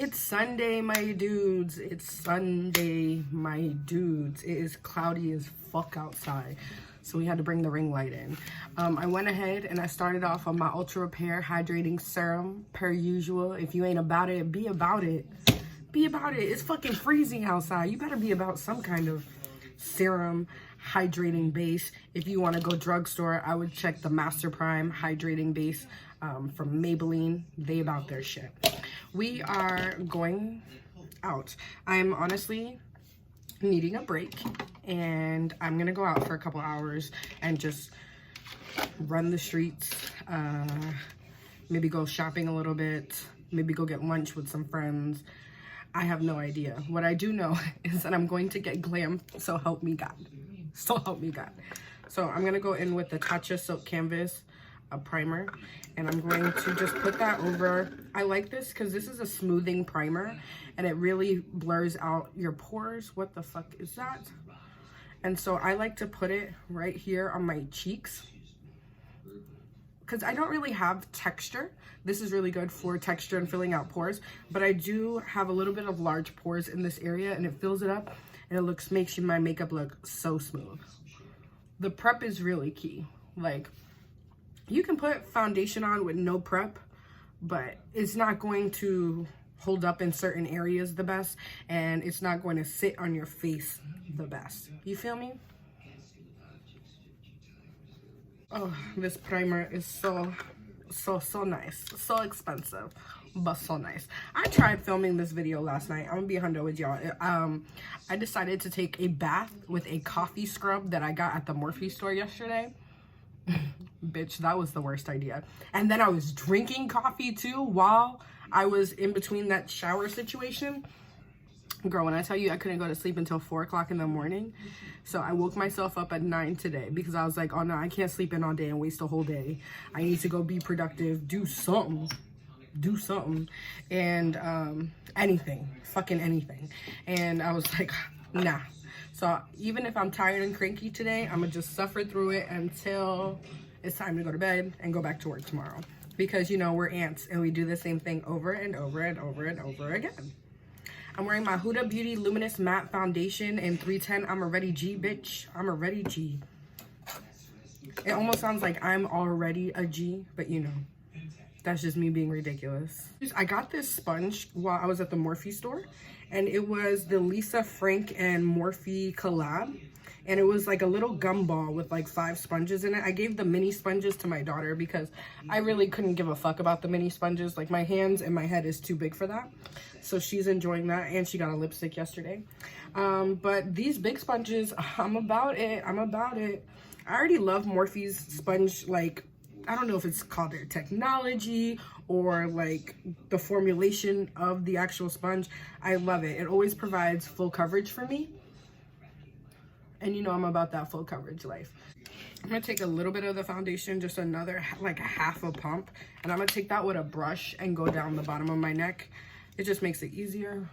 It's Sunday, my dudes. It's Sunday, my dudes. It is cloudy as fuck outside, so we had to bring the ring light in. I went ahead and I started off on my Ultra Repair Hydrating Serum, per usual. If you ain't about it, be about it. Be about it. It's fucking freezing outside. You better be about some kind of serum hydrating base. If you want to go drugstore, I would check the Master Prime hydrating base from Maybelline. They about their shit. We are going out. I'm honestly needing a break, and I'm gonna go out for a couple hours and just run the streets, maybe go shopping a little bit, maybe go get lunch with some friends. I have no idea. What I do know is that I'm going to get glam, so help me God. So help me God. So I'm gonna go in with the Tatcha Silk Canvas, a primer, and I'm going to just put that over. I like this because this is a smoothing primer and it really blurs out your pores. What the fuck is that? And so I like to put it right here on my cheeks because I don't really have texture. This is really good for texture and filling out pores, but I do have a little bit of large pores in this area, and it fills it up and it makes my makeup look so smooth. The prep is really key. Like, you can put foundation on with no prep, but it's not going to hold up in certain areas the best, and it's not going to sit on your face the best. You feel me? Oh, this primer is so nice. So expensive, but so nice. I tried filming this video last night. I'm gonna be 100 with y'all. I decided to take a bath with a coffee scrub that I got at the Morphe store yesterday. Bitch, that was the worst idea. And then I was drinking coffee too while I was in between that shower situation. Girl, when I tell you I couldn't go to sleep until 4 o'clock in the morning. So I woke myself up at 9 today because I was like, oh no, I can't sleep in all day and waste a whole day. I need to go be productive, do something. And anything, fucking anything. And I was like, nah. So even if I'm tired and cranky today, I'm gonna just suffer through it until it's time to go to bed and go back to work tomorrow. Because, you know, we're ants and we do the same thing over and over and over and over again. I'm wearing my Huda Beauty Luminous Matte Foundation in 310. I'm already G, bitch. I'm already G. It almost sounds like I'm already a G, but you know, that's just me being ridiculous. I got this sponge while I was at the Morphe store, and it was the Lisa Frank and Morphe collab. And it was like a little gumball with like 5 sponges in it. I gave the mini sponges to my daughter because I really couldn't give a fuck about the mini sponges. Like, my hands and my head is too big for that. So she's enjoying that, and she got a lipstick yesterday. But these big sponges, I'm about it. I already love Morphe's sponge. Like, I don't know if it's called their technology or like the formulation of the actual sponge. I love it. It always provides full coverage for me. And you know I'm about that full coverage life. I'm gonna take a little bit of the foundation, just another, like half a pump. And I'm gonna take that with a brush and go down the bottom of my neck. It just makes it easier.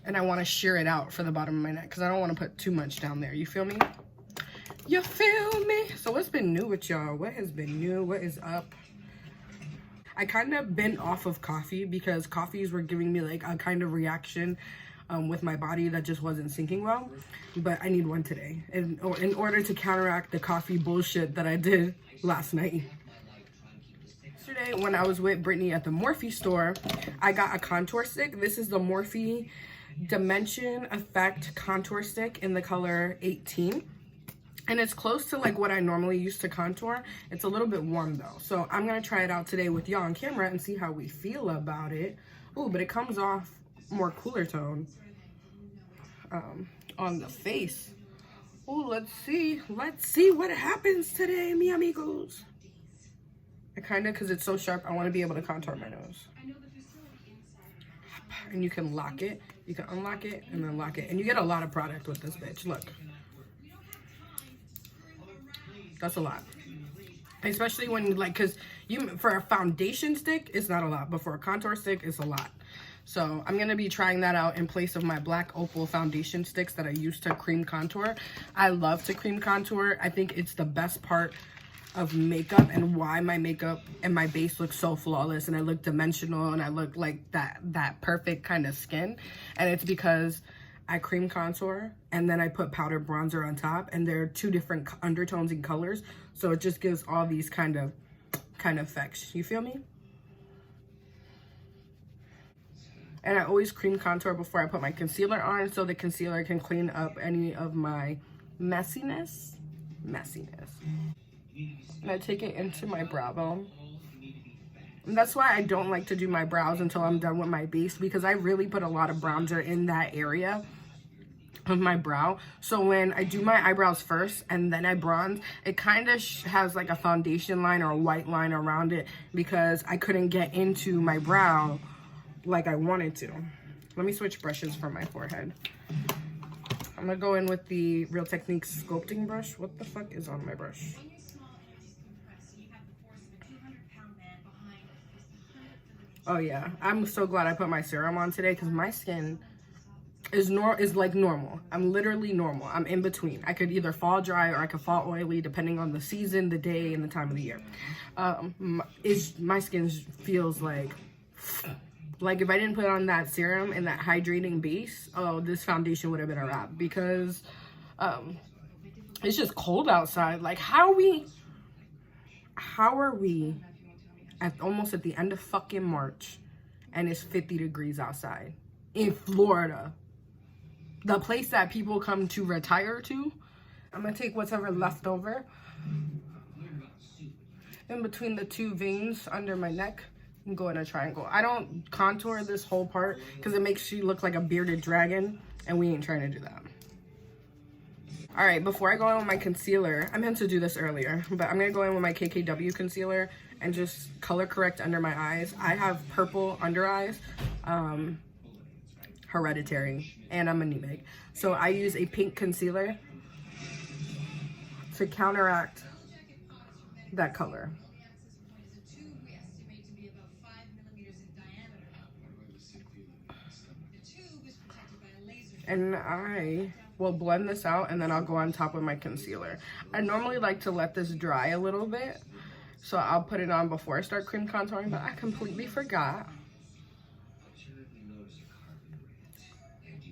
And I wanna shear it out for the bottom of my neck because I don't wanna put too much down there. You feel me? You feel me? So what's been new with y'all? What has been new? What is up? I kind of been off of coffee because coffees were giving me like a kind of reaction with my body that just wasn't syncing well. But I need one today in order to counteract the coffee bullshit that I did last night. Yesterday when I was with Brittany at the Morphe store, I got a contour stick. This is the Morphe Dimension Effect contour stick in the color 18. And it's close to like what I normally use to contour. It's a little bit warm though. So I'm gonna try it out today with y'all on camera and see how we feel about it. Ooh, but it comes off more cooler tone on the face. Ooh, let's see what happens today, mi amigos. I kinda, cause it's so sharp, I wanna be able to contour my nose. And you can lock it, you can unlock it and then lock it. And you get a lot of product with this bitch, look. That's a lot, especially when like, cause for a foundation stick it's not a lot, but for a contour stick it's a lot. So I'm gonna be trying that out in place of my black opal foundation sticks that I use to cream contour. I love to cream contour. I think it's the best part of makeup and why my makeup and my base look so flawless and I look dimensional and I look like that perfect kind of skin. And it's because I cream contour and then I put powder bronzer on top, and there are two different undertones and colors, so it just gives all these kind of effects. You feel me? And I always cream contour before I put my concealer on, so the concealer can clean up any of my messiness. And I take it into my brow bone. And that's why I don't like to do my brows until I'm done with my base, because I really put a lot of bronzer in that area of my brow. So when I do my eyebrows first and then I bronze, it kind of has like a foundation line or a white line around it, because I couldn't get into my brow like I wanted to. Let me switch brushes for my forehead. I'm gonna go in with the Real Techniques sculpting brush. What the fuck is on my brush? Oh yeah, I'm so glad I put my serum on today, because my skin is like normal. I'm literally normal. I'm in between. I could either fall dry or I could fall oily depending on the season, the day, and the time of the year. My skin feels like if I didn't put on that serum and that hydrating base, oh, this foundation would have been a wrap, because it's just cold outside. Like, how are we almost at the end of fucking March and it's 50 degrees outside in Florida, the place that people come to retire to? I'm gonna take whatever left over in between the two veins under my neck and go in a triangle. I don't contour this whole part because it makes you look like a bearded dragon, and we ain't trying to do that. All right, before I go in with my concealer, I meant to do this earlier, but I'm gonna go in with my KKW concealer and just color correct under my eyes. I have purple under eyes, hereditary, and I'm anemic. So I use a pink concealer to counteract that color. And I will blend this out, and then I'll go on top of my concealer. I normally like to let this dry a little bit, so I'll put it on before I start cream contouring, but I completely forgot.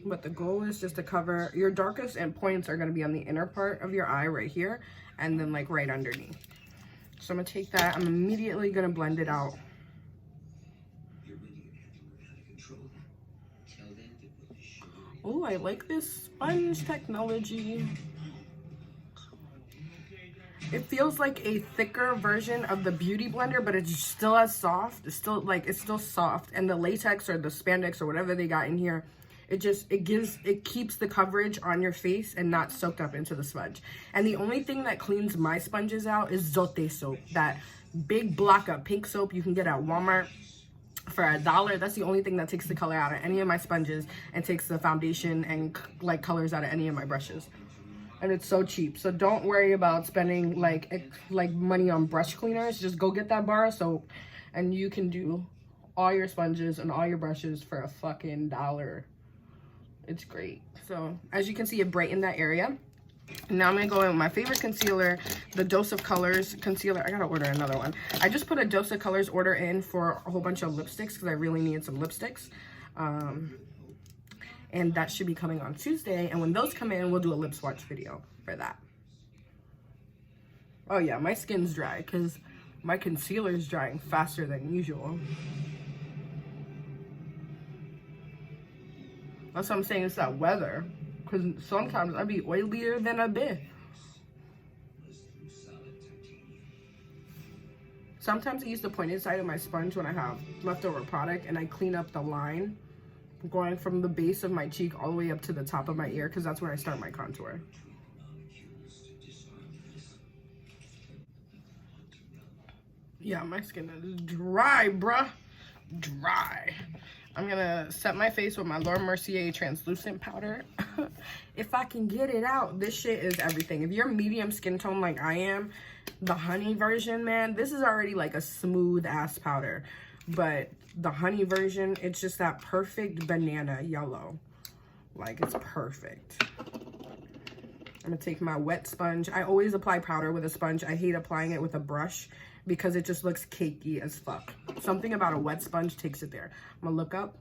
But the goal is just to cover your darkest and points are going to be on the inner part of your eye right here, and then like right underneath. So I'm going to take that. I'm immediately going to blend it out. Oh, I like this sponge technology. It feels like a thicker version of the Beauty Blender, but it's still as soft. It's still soft. And the latex or the spandex or whatever they got in here, it keeps the coverage on your face and not soaked up into the sponge. And the only thing that cleans my sponges out is Zote soap. That big block of pink soap you can get at Walmart for $1. That's the only thing that takes the color out of any of my sponges and takes the foundation and like colors out of any of my brushes. And it's so cheap. So don't worry about spending like money on brush cleaners. Just go get that bar of soap and you can do all your sponges and all your brushes for a fucking $1. It's great. So as you can see, it brightened that area. Now I'm gonna go in with my favorite concealer, the Dose of Colors concealer. I gotta order another one. I just put a Dose of Colors order in for a whole bunch of lipsticks because I really needed some lipsticks. And that should be coming on Tuesday. And when those come in, we'll do a lip swatch video for that. Oh yeah, my skin's dry because my concealer is drying faster than usual. That's what I'm saying, it's that weather. Because sometimes I be oilier than a bit. Sometimes I use the pointed side of my sponge when I have leftover product, and I clean up the line going from the base of my cheek all the way up to the top of my ear, because that's where I start my contour. Yeah, my skin is dry, bruh. Dry. I'm gonna set my face with my Mercier translucent powder. If I can get it out, this shit is everything. If you're medium skin tone like I am, the honey version, man, this is already like a smooth ass powder. But the honey version, it's just that perfect banana yellow. Like, it's perfect. I'm gonna take my wet sponge. I always apply powder with a sponge. I hate applying it with a brush because it just looks cakey as fuck. Something about a wet sponge takes it there. I'm gonna look up.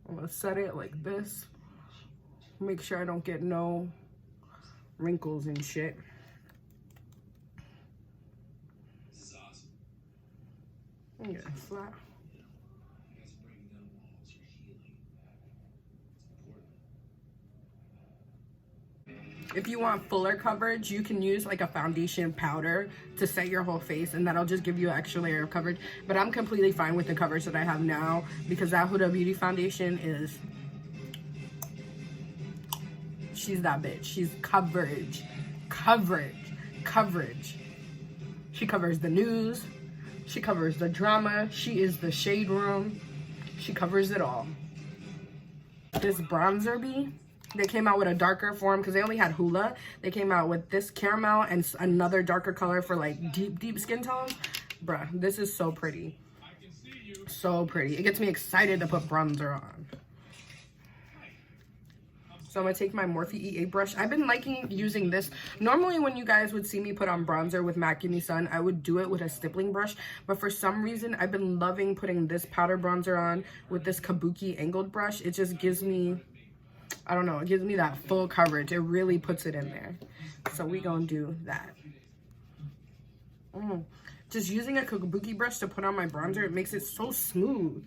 I'm gonna set it like this. Make sure I don't get no wrinkles and shit. This is awesome. Yeah, flat. If you want fuller coverage, you can use like a foundation powder to set your whole face, and that'll just give you an extra layer of coverage. But I'm completely fine with the coverage that I have now because that Huda Beauty foundation is, she's that bitch. She's coverage, coverage, coverage. She covers the news. She covers the drama. She is the shade room. She covers it all. This bronzer bee, they came out with a darker form because they only had Huda. They came out with this caramel and another darker color for like deep skin tones. Bruh, this is so pretty. So pretty. It gets me excited to put bronzer on. So I'm gonna take my Morphe E8 brush. I've been liking using this. Normally when you guys would see me put on bronzer with Mac Gimme Sun, I would do it with a stippling brush. But for some reason, I've been loving putting this powder bronzer on with this Kabuki angled brush. It just gives me, I don't know, it gives me that full coverage. It really puts it in there. So we gonna do that. Just using a Kabuki brush to put on my bronzer, it makes it so smooth.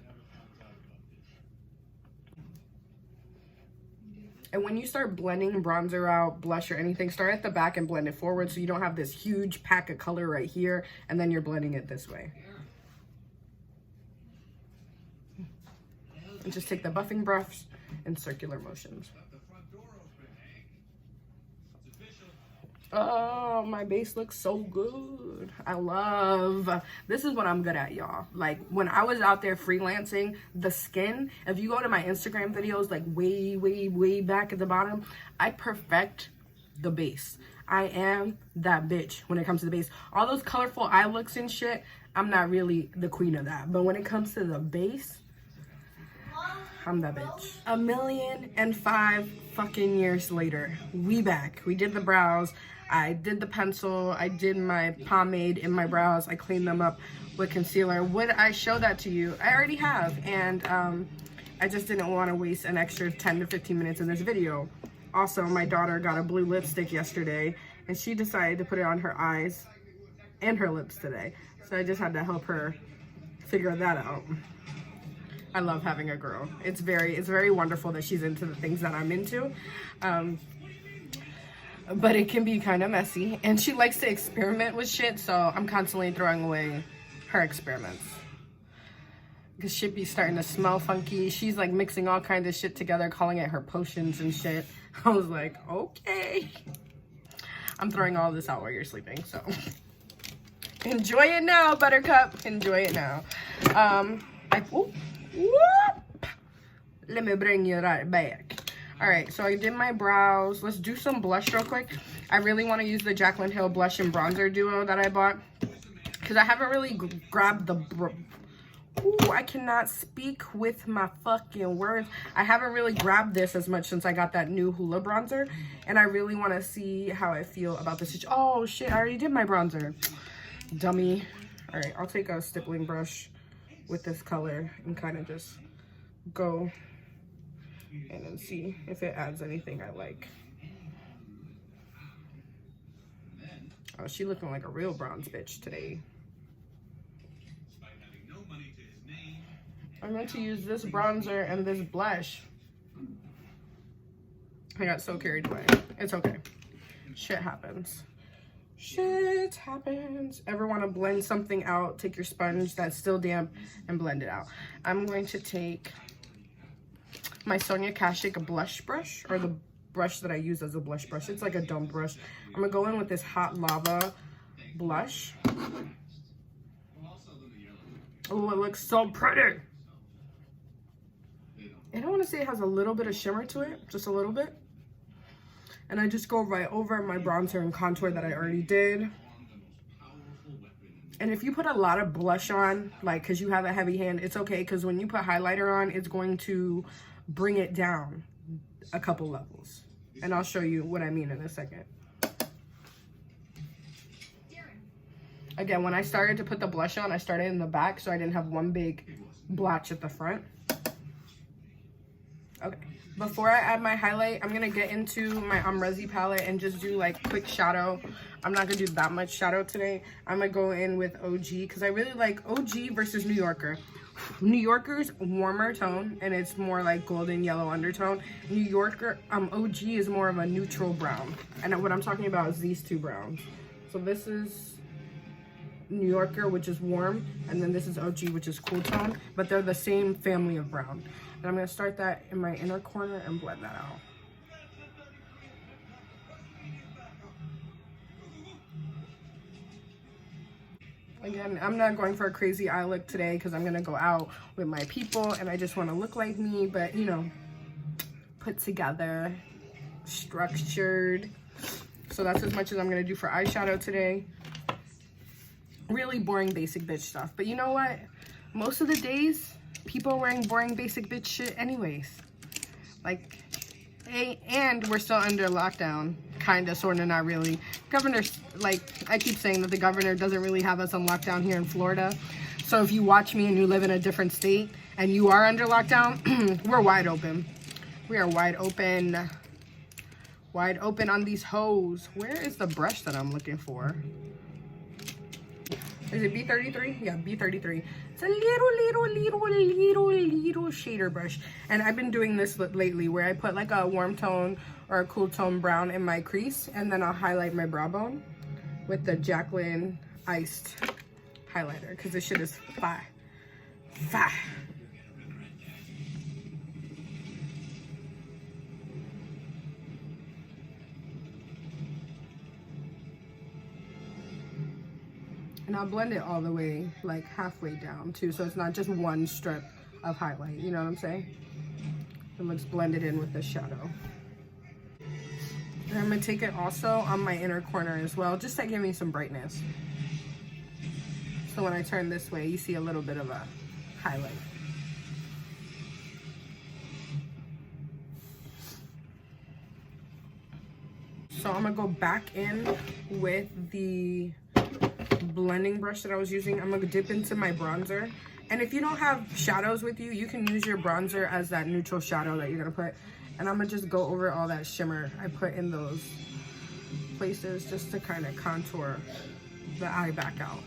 And when you start blending bronzer out, blush, or anything, start at the back and blend it forward so you don't have this huge pack of color right here, and then you're blending it this way. And just take the buffing brush in circular motions. Oh, my base looks so good. I love, this is what I'm good at, y'all. Like when I was out there freelancing, the skin, if you go to my Instagram videos, like way back at the bottom, I perfect the base. I am that bitch when it comes to the base. All those colorful eye looks and shit, I'm not really the queen of that. But when it comes to the base, I'm that bitch. 1,000,005 fucking years later, we back. We did the brows. I did the pencil. I did my pomade in my brows. I cleaned them up with concealer. Would I show that to you? I already have. And I just didn't want to waste an extra 10 to 15 minutes in this video. Also, my daughter got a blue lipstick yesterday, and she decided to put it on her eyes and her lips today. So I just had to help her figure that out. I love having a girl. It's very wonderful that she's into the things that I'm into. But it can be kind of messy, and she likes to experiment with shit, so I'm constantly throwing away her experiments. Because shit be starting to smell funky. She's like mixing all kinds of shit together, calling it her potions and shit. I was like, okay. I'm throwing all this out while you're sleeping, so. Enjoy it now, Buttercup. Enjoy it now. Whoop. Let me bring you right back. All right, so I did my brows. Let's do some blush real quick. I really want to use the Jaclyn Hill blush and bronzer duo that I bought because I haven't really grabbed the ooh, I cannot speak with my fucking words. I haven't really grabbed this as much since I got that new Huda bronzer, and I really want to see how I feel about this. Oh shit, I already did my bronzer. Dummy. All right, I'll take a stippling brush with this color and kind of just go and then see if it adds anything I like. Oh, she looking like a real bronze bitch today. I meant to use this bronzer and this blush. I got so carried away. It's okay. Shit happens. Shit happens. Ever want to blend something out, take your sponge that's still damp and blend it out. I'm going to take my Sonia Kashuk blush brush, or the brush that I use as a blush brush. It's like a dumb brush. I'm gonna go in with this hot lava blush. Oh, it looks so pretty. And I want to say it has a little bit of shimmer to it, just a little bit. And I just go right over my bronzer and contour that I already did. And if you put a lot of blush on, like, because you have a heavy hand, it's okay, because when you put highlighter on, it's going to bring it down a couple levels. And I'll show you what I mean in a second. Again, when I started to put the blush on, I started in the back so I didn't have one big blotch at the front. Okay, before I add my highlight, I'm gonna get into my Ameretti palette and just do like quick shadow. I'm not gonna do that much shadow today. I'm gonna go in with OG because I really like OG versus New Yorker. New Yorker's warmer tone and it's more like golden yellow undertone. New Yorker, OG is more of a neutral brown. And what I'm talking about is these two browns. So this is New Yorker, which is warm, and then this is OG, which is cool tone, but they're the same family of brown. And I'm gonna start that in my inner corner and blend that out. Again, I'm not going for a crazy eye look today because I'm gonna go out with my people and I just want to look like me, but you know, put together, structured. So that's as much as I'm gonna do for eyeshadow today. Really boring basic bitch stuff, but you know what? Most of the days, people are wearing boring basic bitch shit anyways. Like, and we're still under lockdown. Kinda, sorta, not really. Governor's, like, I keep saying that the governor doesn't really have us on lockdown here in Florida. So if you watch me and you live in a different state and you are under lockdown, we're wide open. We are wide open. Wide open on these hoes. Where is the brush that I'm looking for? Is it B33? Yeah, B33. It's a little shader brush. And I've been doing this lately where I put like a warm tone or a cool tone brown in my crease. And then I'll highlight my brow bone with the Jaclyn Iced highlighter. Because this shit is fire. Fire. And I'll blend it all the way, like halfway down too, so it's not just one strip of highlight, you know what I'm saying? It looks blended in with the shadow. And I'm gonna take it also on my inner corner as well, just to give me some brightness. So when I turn this way, you see a little bit of a highlight. So I'm gonna go back in with the blending brush that I was using. I'm gonna dip into my bronzer, and if you don't have shadows with you, you can use your bronzer as that neutral shadow that you're gonna put. And I'm gonna just go over all that shimmer I put in those places just to kind of contour the eye back out.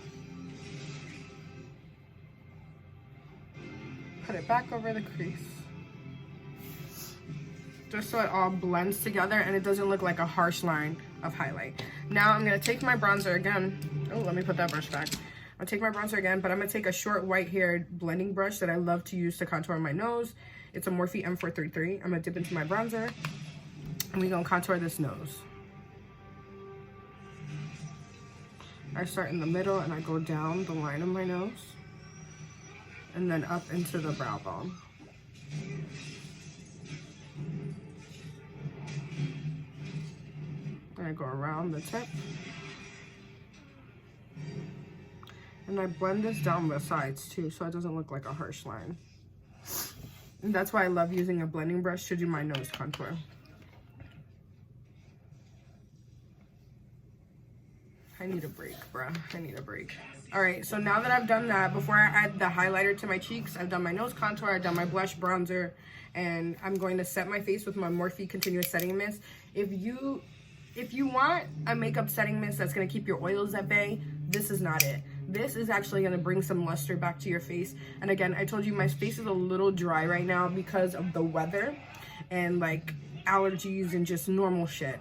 Put it back over the crease just so it all blends together and it doesn't look like a harsh line of highlight. Now I'm gonna take my bronzer again. Oh, let me put that brush back. I'll take my bronzer again, but I'm gonna take a short white-haired blending brush that I love to use to contour my nose. It's a Morphe M433. I'm gonna dip into my bronzer and we're gonna contour this nose. I start in the middle and I go down the line of my nose and then up into the brow bone. And I go around the tip. And I blend this down the sides too, so it doesn't look like a harsh line. And that's why I love using a blending brush to do my nose contour. I need a break, bruh. I need a break. All right, so now that I've done that, before I add the highlighter to my cheeks, I've done my nose contour, I've done my blush, bronzer, and I'm going to set my face with my Morphe Continuous Setting Mist. If you want a makeup setting mist that's gonna keep your oils at bay, this is not it. This is actually gonna bring some luster back to your face. And again, I told you my face is a little dry right now because of the weather and like allergies and just normal shit.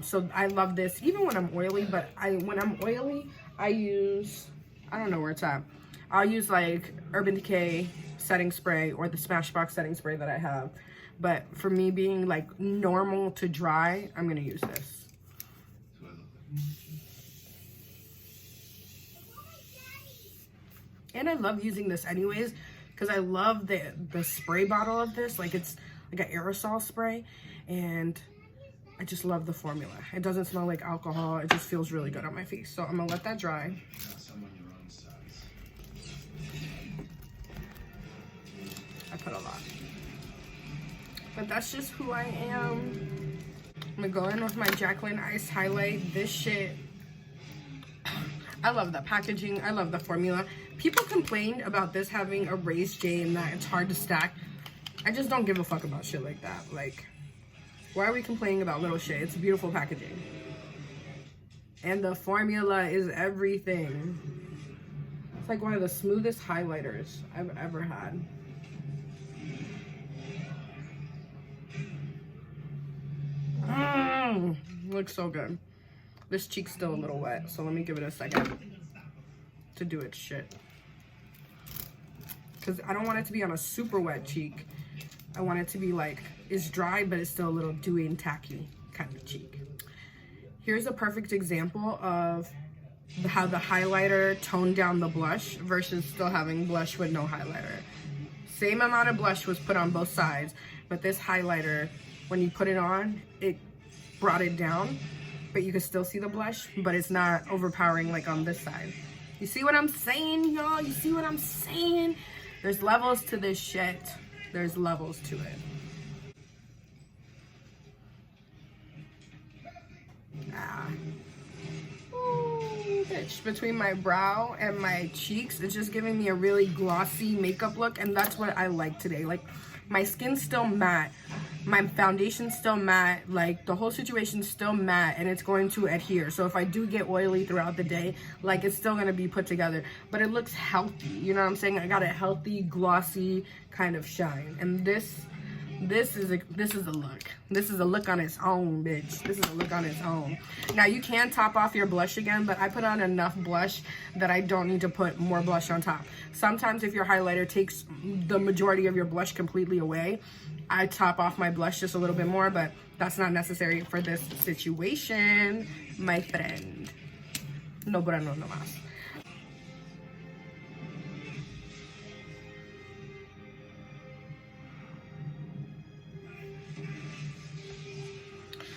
So I love this even when I'm oily, but when I'm oily, I use, I don't know where it's at. I'll use like Urban Decay setting spray or the Smashbox setting spray that I have. But for me being like normal to dry, I'm gonna use this. And I love using this anyways, because I love the spray bottle of this. Like it's like an aerosol spray, and I just love the formula. It doesn't smell like alcohol. It just feels really good on my face. So I'm gonna let that dry. I put a lot. But that's just who I am. I'm gonna go in with my Jaclyn Ice Highlight. This shit, I love the packaging. I love the formula. People complain about this having a raised J and that it's hard to stack. I just don't give a fuck about shit like that. Like, why are we complaining about little shit? It's beautiful packaging. And the formula is everything. It's like one of the smoothest highlighters I've ever had. Looks so good. This cheek's still a little wet, so let me give it a second to do its shit. Because I don't want it to be on a super wet cheek. I want it to be like, it's dry, but it's still a little dewy and tacky kind of cheek. Here's a perfect example of how the highlighter toned down the blush versus still having blush with no highlighter. Same amount of blush was put on both sides, but this highlighter, when you put it on, it brought it down, but you can still see the blush, but it's not overpowering like on this side. You see what I'm saying, y'all? You see what I'm saying? There's levels to this shit. There's levels to it. Ooh, bitch. Between my brow and my cheeks, it's just giving me a really glossy makeup look, and that's what I like today. Like, my skin's still matte, my foundation's still matte, like the whole situation's still matte, and it's going to adhere. So if I do get oily throughout the day, like, it's still gonna be put together, but it looks healthy. You know what I'm saying? I got a healthy, glossy kind of shine, and this is a look. This is a look on its own, bitch. This is a look on its own. Now, you can top off your blush again, but I put on enough blush that I don't need to put more blush on top. Sometimes if your highlighter takes the majority of your blush completely away, I top off my blush just a little bit more, but that's not necessary for this situation, my friend. No, but no más.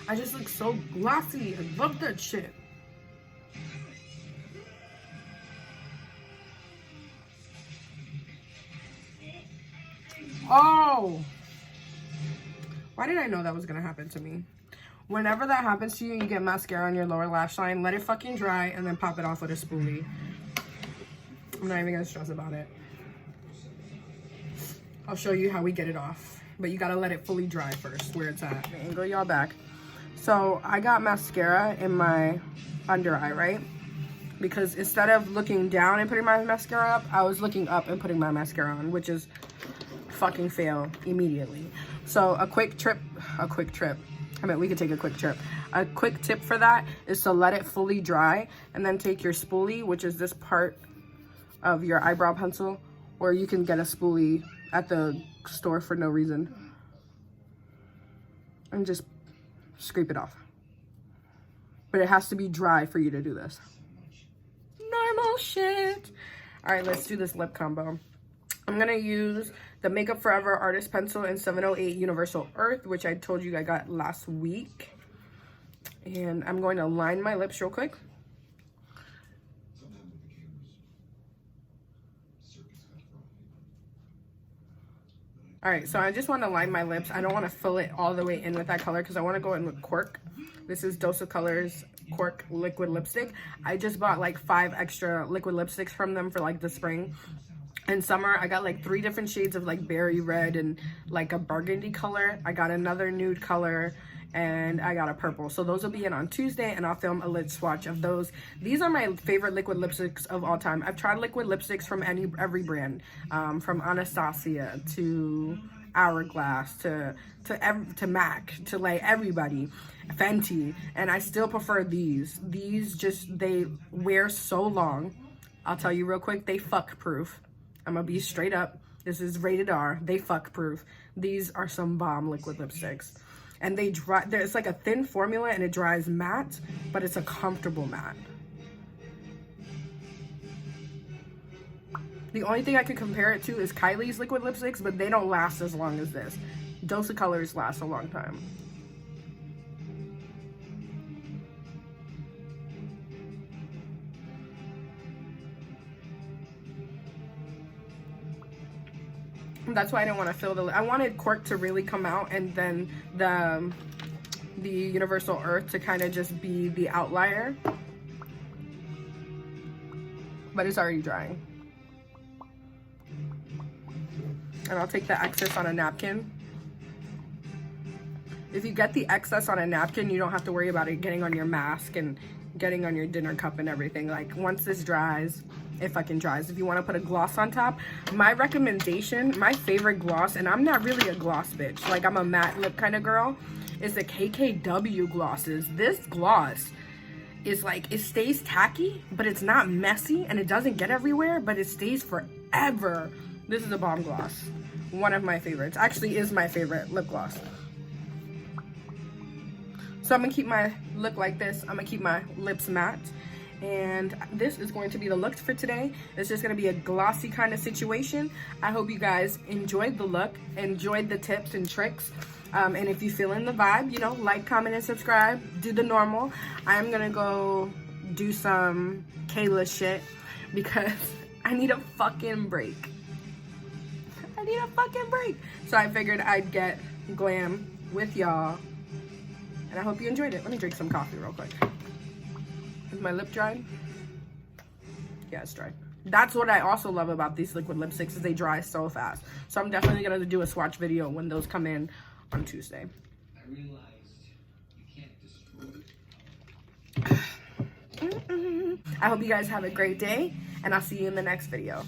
I just look so glossy. I love that shit. Oh! Why did I know that was gonna happen to me? Whenever that happens to you and you get mascara on your lower lash line, let it fucking dry and then pop it off with a spoolie. I'm not even gonna stress about it. I'll show you how we get it off. But you gotta let it fully dry first, where it's at. Angle y'all back. So I got mascara in my under eye, right? Because instead of looking down and putting my mascara up, I was looking up and putting my mascara on, which is fucking fail immediately. So a quick tip. I mean, we could take a quick trip. A quick tip for that is to let it fully dry and then take your spoolie, which is this part of your eyebrow pencil, or you can get a spoolie at the store for no reason, and just scrape it off. But it has to be dry for you to do this. Normal shit. All right, let's do this lip combo. I'm gonna use the Makeup Forever Artist Pencil in 708 Universal Earth, which I told you I got last week. And I'm going to line my lips real quick. All right, so I just want to line my lips. I don't want to fill it all the way in with that color because I want to go in with Cork. This is Dose of Colors Cork liquid lipstick. I just bought like 5 extra liquid lipsticks from them for like the spring and summer. I got like 3 different shades of like berry red and like a burgundy color. I got another nude color, and I got a purple. So those will be in on Tuesday, and I'll film a lid swatch of those. These are my favorite liquid lipsticks of all time. I've tried liquid lipsticks from every brand, from Anastasia to Hourglass to MAC to like everybody, Fenty, and I still prefer these. These just, they wear so long. I'll tell you real quick, they fuck proof. I'm gonna be straight up. This is rated R. They fuck proof. These are some bomb liquid lipsticks. And they dry, it's like a thin formula and it dries matte, but it's a comfortable matte. The only thing I could compare it to is Kylie's liquid lipsticks, but they don't last as long as this. Dose of Colors lasts a long time. That's why I didn't want to fill the lip. I wanted Cork to really come out, and then the Universal Earth to kind of just be the outlier. But it's already drying. And I'll take the excess on a napkin. If you get the excess on a napkin, you don't have to worry about it getting on your mask and getting on your dinner cup and everything. Like, once this dries, it fucking dries. If you want to put a gloss on top, my recommendation, my favorite gloss, and I'm not really a gloss bitch, like I'm a matte lip kind of girl, is the KKW glosses. This gloss is like, it stays tacky, but it's not messy, and it doesn't get everywhere, but it stays forever. This is a bomb gloss. One of my favorites. Actually is my favorite lip gloss. So I'm gonna keep my look like this. I'm gonna keep my lips matte. And this is going to be the look for today. It's just gonna be a glossy kind of situation. I hope you guys enjoyed the look, enjoyed the tips and tricks. And if you feel in the vibe, you know, like, comment, and subscribe. Do the normal. I'm gonna go do some Kayyla shit because I need a fucking break. I need a fucking break. So I figured I'd get glam with y'all. And I hope you enjoyed it. Let me drink some coffee real quick. Is my lip dried? Yeah, it's dry. That's what I also love about these liquid lipsticks, is they dry so fast. So I'm definitely gonna do a swatch video when those come in on Tuesday. I realized you can't destroy. I hope you guys have a great day, and I'll see you in the next video.